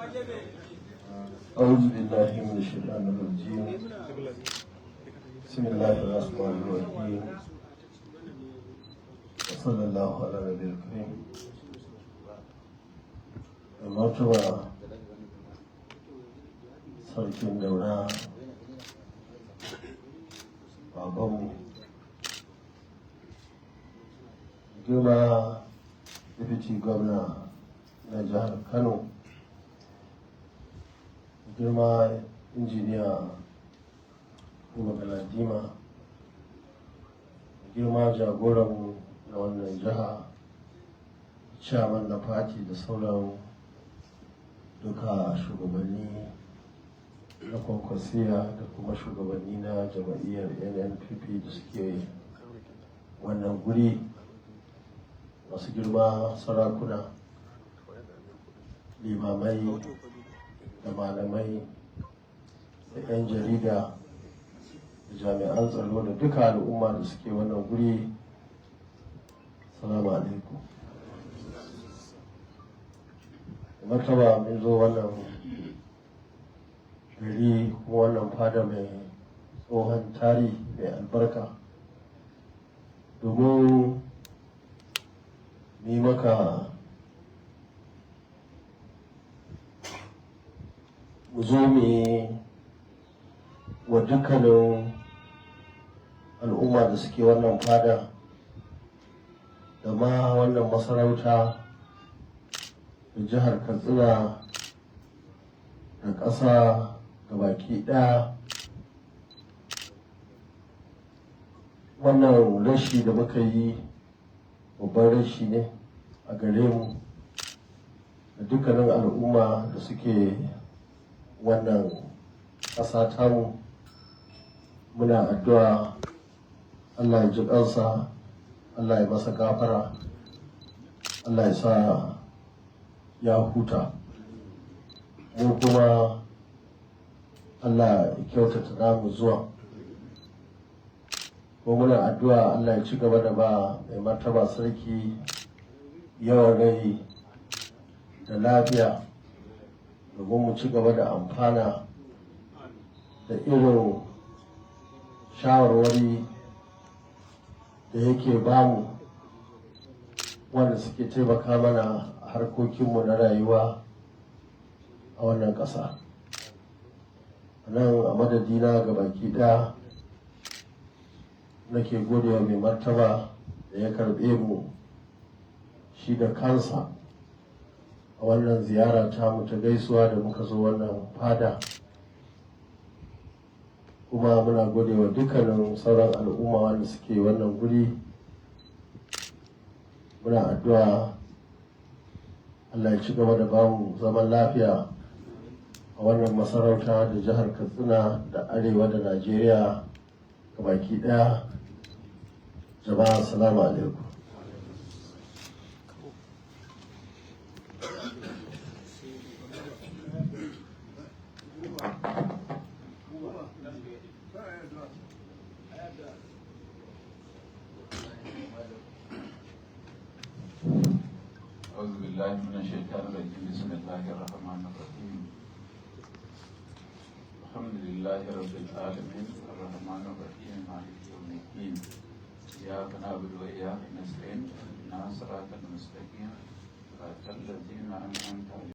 أعوذ بالله من الشيطان الرجيم. بسم الله الرحمن الرحيم. وصلى الله على النبي الكريم. المرتبة sarkin daura babanmu girma deputy gwamna na jihar Kano, girma injiniya Buba Galadima, girma jagoranmu na wannan jiha, chairman na party da sauran duka shugabanni na kwankwasiya da kuma shugabanni na jama'iyyar NNPP da suke wannan guri, masu girma sarakuna, limamai da malamai da 'yan jarida da jami'an tsaro da duka al'umma da suke wannan guri. Salamu alaikum. Martaba mun zo wannan gari kuma wannan fada mai tsohon tarihi mai albarka domin yi maka mu zo wa dukkanin al'umma da suke wannan fada da ma wannan masarauta da jihar Katsina da ƙasa baki ɗaya wannan rashi da muka yi babban rashi ne a gare mu da dukkanin al'umma da suke wannan ƙasa tamu. Muna addu'a Allah ya ji ƙansa, Allah ya masa gafara, Allah ya sa ya huta, mu kuma Allah ya kyautata namu zuwa. Ko muna addu'a Allah ya ci gaba da ba mai martaba sarki yawan rai da lafiya domin mu ci gaba da amfana da irin shawarwari da yake bamu wanda suke taimaka mana a harkokinmu na rayuwa a wannan ƙasa. Nan a madadina ga baki ɗaya nake godewa mai martaba da ya karɓe mu shi da kansa a wannan ziyara tamu ta gaisuwa da muka zo wannan fada, kuma muna godewa dukkanin sauran al'umma wanda suke wannan guri. Muna addu'a Allah ya ci gaba da bamu zaman lafiya a wannan masarauta da jihar Katsina da arewa da Najeriya baki daya. Jama'a assalamu alaikum. أعوذ بالله من الشيطان الرجيم. بسم الله الرحمن الرحيم. الحمد لله رب العالمين الرحمن الرحيم مالك يوم الدين. إياك نعبد وإياك نستعين اهدنا الصراط المستقيم صراط الذين أنعمت عليهم